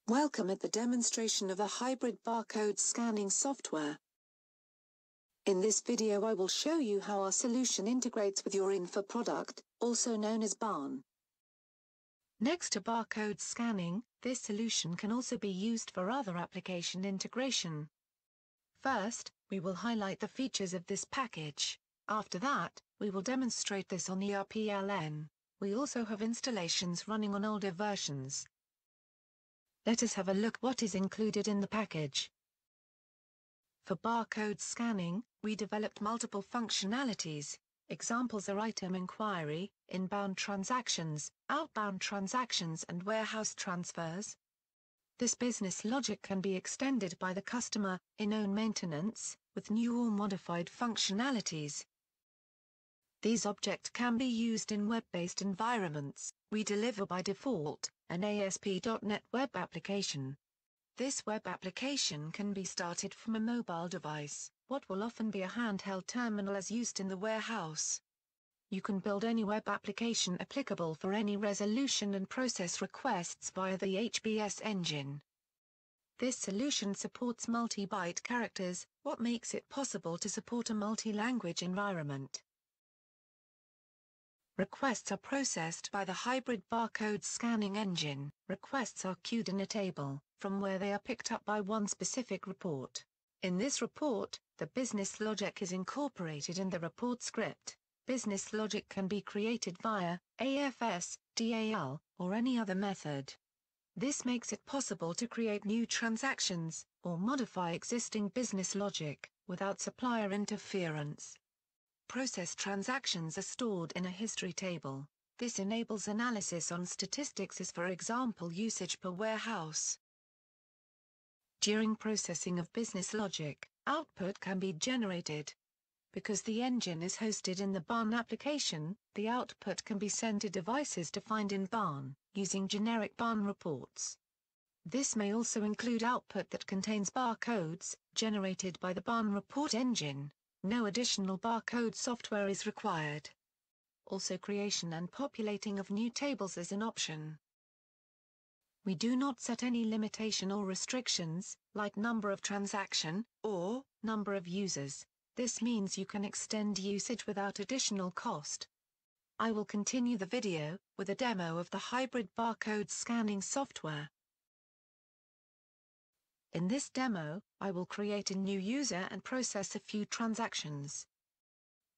Welcome at the demonstration of a hybrid barcode scanning software. In this video I will show you how our solution integrates with your Infor product, also known as Baan. Next to barcode scanning, this solution can also be used for other application integration. First, we will highlight the features of this package. After that, we will demonstrate this on ERPLn. We also have installations running on older versions. Let us have a look what is included in the package. For barcode scanning, we developed multiple functionalities. Examples are item inquiry, inbound transactions, outbound transactions and warehouse transfers. This business logic can be extended by the customer, in own maintenance, with new or modified functionalities. These objects can be used in web-based environments. We deliver by default an ASP.NET web application. This web application can be started from a mobile device, what will often be a handheld terminal as used in the warehouse. You can build any web application applicable for any resolution and process requests via the HBS engine. This solution supports multi-byte characters, what makes it possible to support a multi-language environment. Requests are processed by the hybrid barcode scanning engine. Requests are queued in a table, from where they are picked up by one specific report. In this report, the business logic is incorporated in the report script. Business logic can be created via AFS, DAL, or any other method. This makes it possible to create new transactions, or modify existing business logic, without supplier interference. Process transactions are stored in a history table. This enables analysis on statistics as for example usage per warehouse. During processing of business logic, output can be generated. Because the engine is hosted in the Baan application, the output can be sent to devices defined in Baan, using generic Baan reports. This may also include output that contains barcodes, generated by the Baan report engine. No additional barcode software is required. Also creation and populating of new tables is an option. We do not set any limitation or restrictions, like number of transaction, or number of users. This means you can extend usage without additional cost. I will continue the video with a demo of the hybrid barcode scanning software. In this demo, I will create a new user and process a few transactions.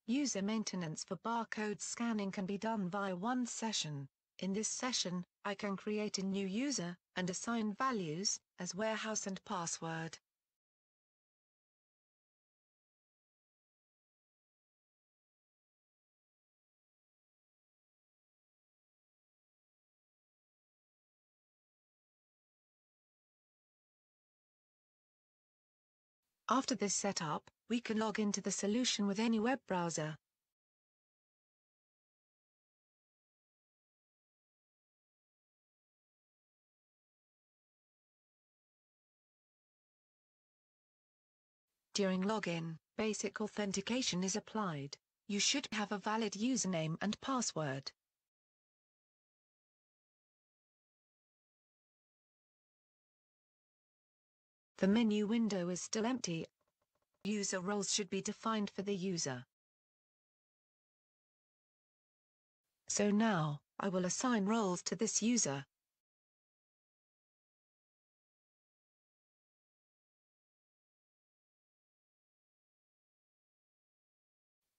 User maintenance for barcode scanning can be done via one session. In this session, I can create a new user, and assign values, as warehouse and password. After this setup, we can log into the solution with any web browser. During login, basic authentication is applied. You should have a valid username and password. The menu window is still empty. User roles should be defined for the user. So now, I will assign roles to this user.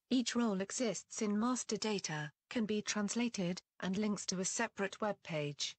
Each role exists in master data, can be translated, and links to a separate web page.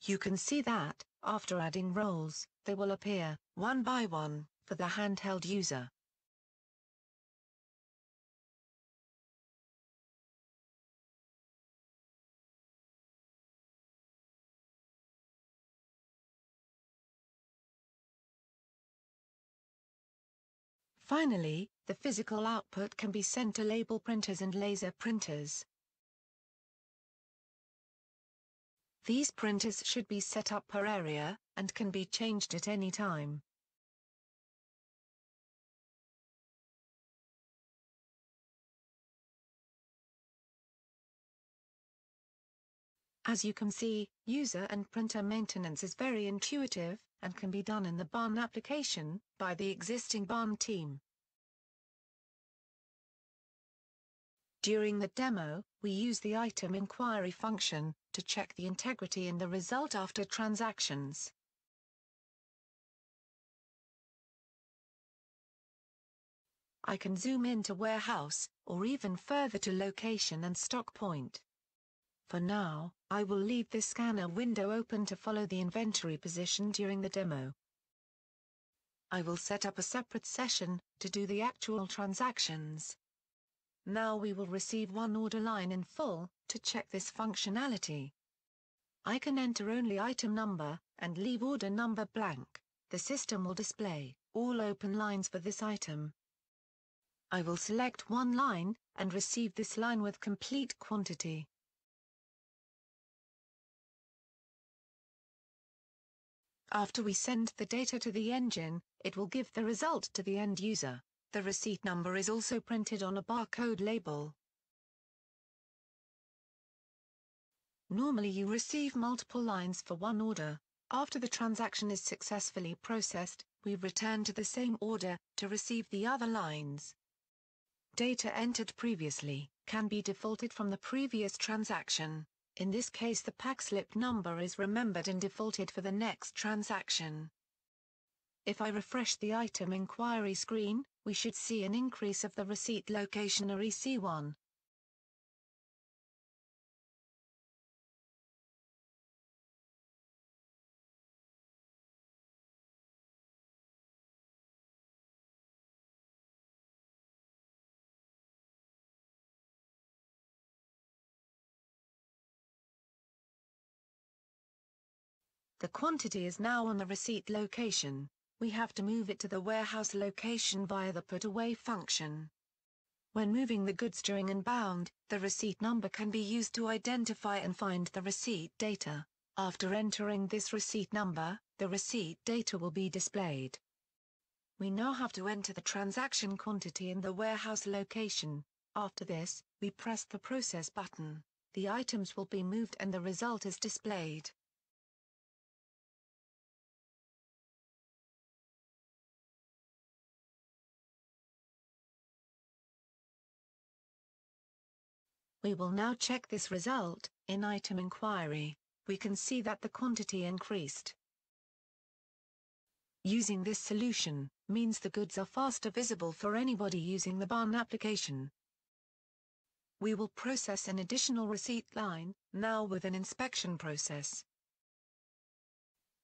You can see that, after adding roles, they will appear, one by one, for the handheld user. Finally, the physical output can be sent to label printers and laser printers. These printers should be set up per area, and can be changed at any time. As you can see, user and printer maintenance is very intuitive, and can be done in the Baan application, by the existing Baan team. During the demo, we use the item inquiry function, to check the integrity in the result after transactions. I can zoom into warehouse, or even further to location and stock point. For now, I will leave this scanner window open to follow the inventory position during the demo. I will set up a separate session, to do the actual transactions. Now we will receive one order line in full, to check this functionality. I can enter only item number, and leave order number blank. The system will display all open lines for this item. I will select one line, and receive this line with complete quantity. After we send the data to the engine, it will give the result to the end user. The receipt number is also printed on a barcode label. Normally you receive multiple lines for one order. After the transaction is successfully processed, we return to the same order, to receive the other lines. Data entered previously can be defaulted from the previous transaction. In this case the pack slip number is remembered and defaulted for the next transaction. If I refresh the item inquiry screen, we should see an increase of the receipt location or EC1. The quantity is now on the receipt location. We have to move it to the warehouse location via the put away function. When moving the goods during inbound, the receipt number can be used to identify and find the receipt data. After entering this receipt number, the receipt data will be displayed. We now have to enter the transaction quantity in the warehouse location. After this, we press the process button. The items will be moved and the result is displayed. We will now check this result. In item inquiry, we can see that the quantity increased. Using this solution means the goods are faster visible for anybody using the Baan application. We will process an additional receipt line, now with an inspection process.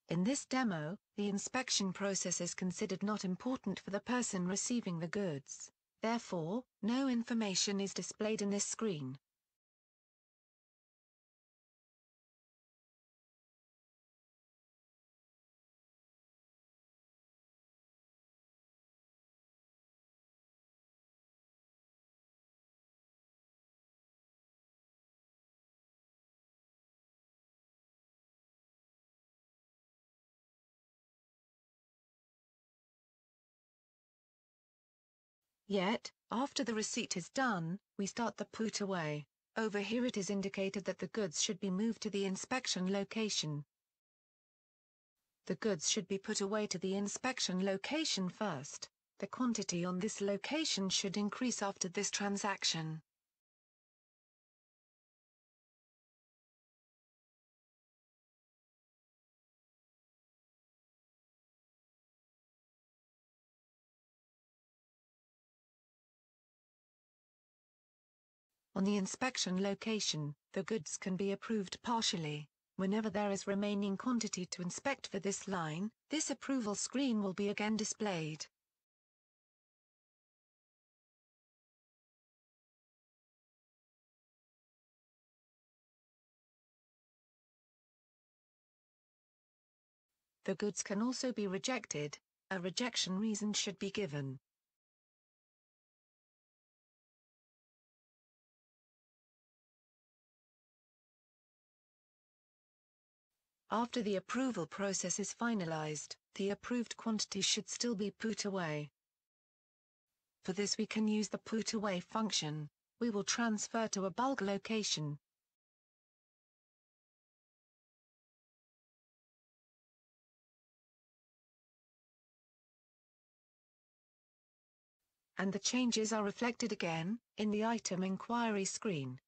In this demo, the inspection process is considered not important for the person receiving the goods. Therefore, no information is displayed in this screen. Yet, after the receipt is done, we start the put away. Over here it is indicated that the goods should be moved to the inspection location. The goods should be put away to the inspection location first. The quantity on this location should increase after this transaction. On the inspection location, the goods can be approved partially. Whenever there is remaining quantity to inspect for this line, this approval screen will be again displayed. The goods can also be rejected. A rejection reason should be given. After the approval process is finalized, the approved quantity should still be put away. For this we can use the put away function. We will transfer to a bulk location. And the changes are reflected again, in the item inquiry screen.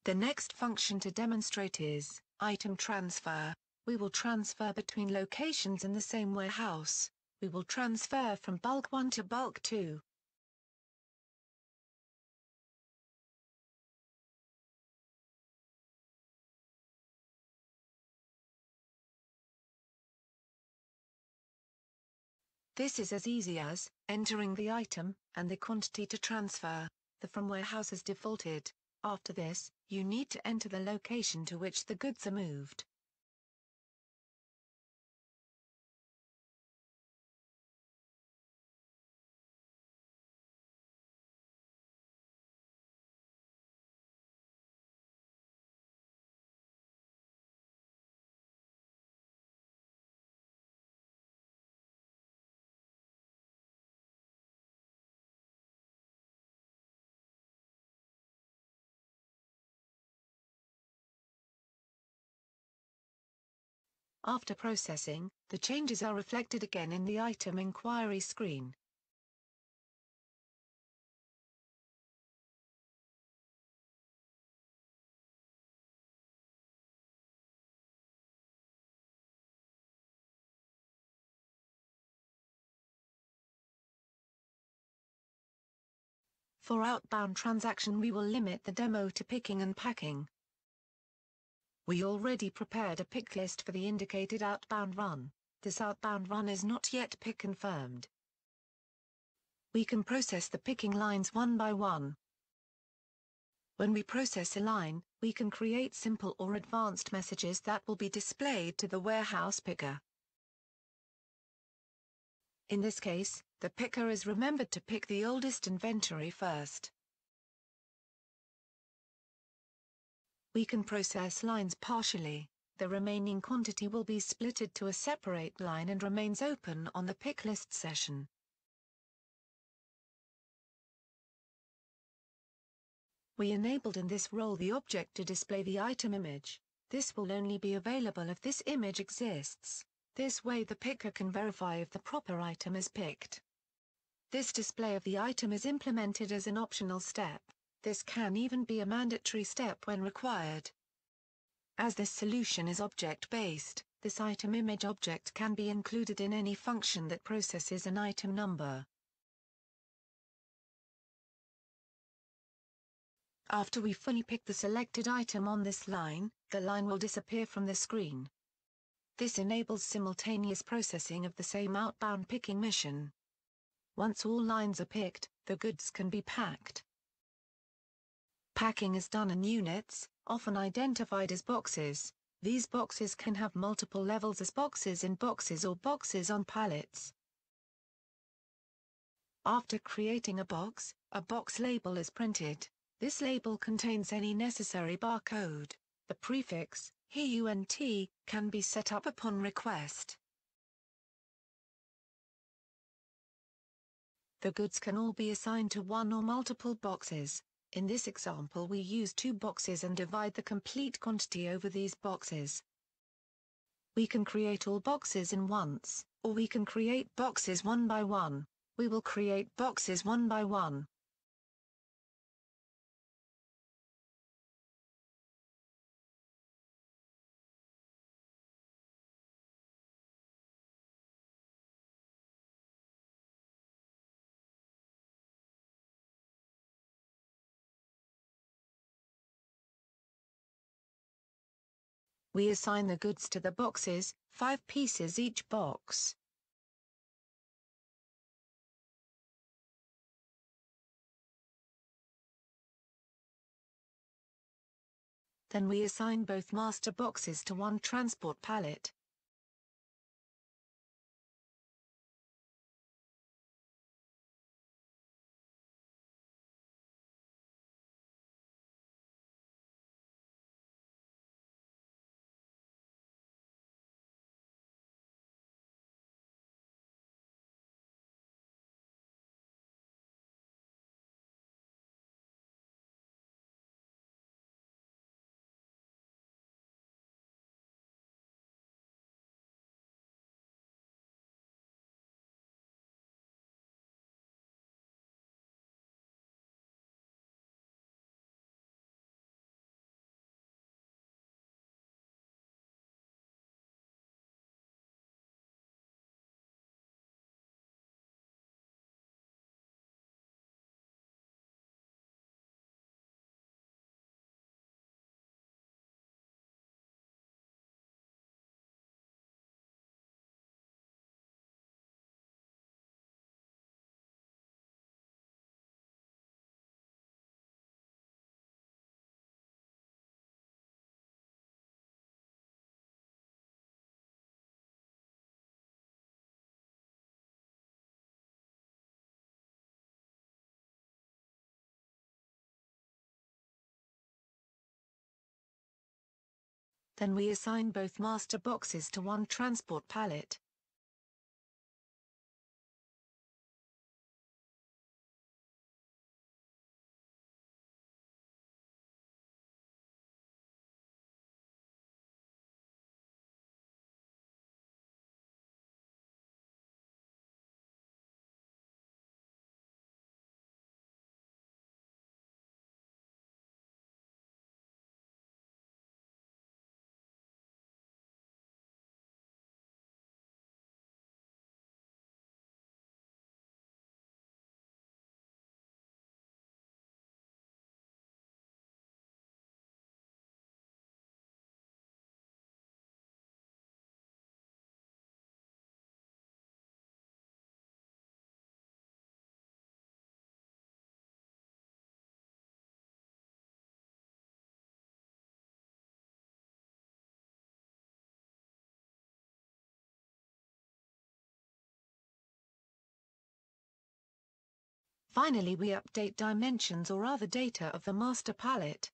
The next function to demonstrate is item transfer. We will transfer between locations in the same warehouse. We will transfer from bulk 1 to bulk 2. This is as easy as entering the item and the quantity to transfer. The from warehouse is defaulted. After this, you need to enter the location to which the goods are moved. After processing, the changes are reflected again in the item inquiry screen. For outbound transaction we will limit the demo to picking and packing. We already prepared a pick list for the indicated outbound run. This outbound run is not yet pick confirmed. We can process the picking lines one by one. When we process a line, we can create simple or advanced messages that will be displayed to the warehouse picker. In this case, the picker is remembered to pick the oldest inventory first. We can process lines partially. The remaining quantity will be splitted to a separate line and remains open on the pick list session. We enabled in this role the object to display the item image. This will only be available if this image exists. This way the picker can verify if the proper item is picked. This display of the item is implemented as an optional step. This can even be a mandatory step when required. As this solution is object-based, this item image object can be included in any function that processes an item number. After we fully pick the selected item on this line, the line will disappear from the screen. This enables simultaneous processing of the same outbound picking mission. Once all lines are picked, the goods can be packed. Packing is done in units, often identified as boxes. These boxes can have multiple levels as boxes in boxes or boxes on pallets. After creating a box label is printed. This label contains any necessary barcode. The prefix, HUNT, can be set up upon request. The goods can all be assigned to one or multiple boxes. In this example we use 2 boxes and divide the complete quantity over these boxes. We can create all boxes in once, or we can create boxes one by one. We will create boxes one by one. We assign the goods to the boxes, 5 pieces each box. Then we assign both master boxes to one transport pallet. Then we assign both master boxes to one transport pallet. Finally, we update dimensions or other data of the master pallet.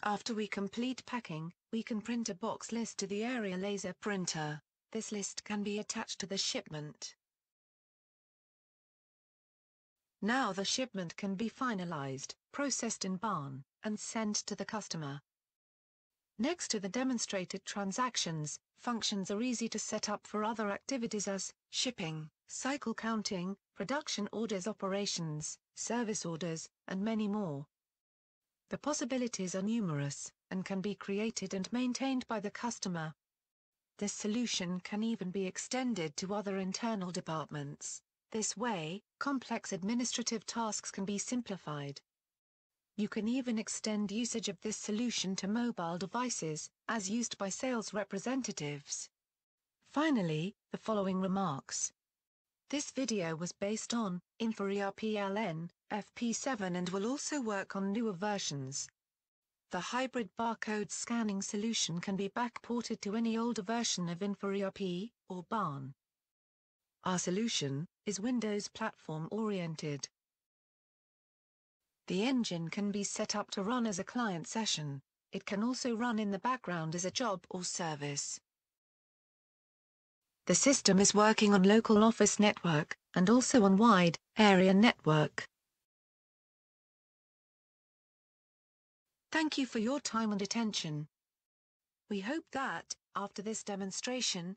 After we complete packing, we can print a box list to the area laser printer. This list can be attached to the shipment. Now the shipment can be finalized, processed in Baan, and sent to the customer. Next to the demonstrated transactions, functions are easy to set up for other activities as shipping, cycle counting, production orders operations, service orders, and many more. The possibilities are numerous, and can be created and maintained by the customer. This solution can even be extended to other internal departments. This way, complex administrative tasks can be simplified. You can even extend usage of this solution to mobile devices, as used by sales representatives. Finally, the following remarks. This video was based on Infor ERPLn, FP7 and will also work on newer versions. The hybrid barcode scanning solution can be backported to any older version of Infor ERP, or Baan. Our solution is Windows platform-oriented. The engine can be set up to run as a client session. It can also run in the background as a job or service. The system is working on local office network, and also on wide area network. Thank you for your time and attention. We hope that, after this demonstration,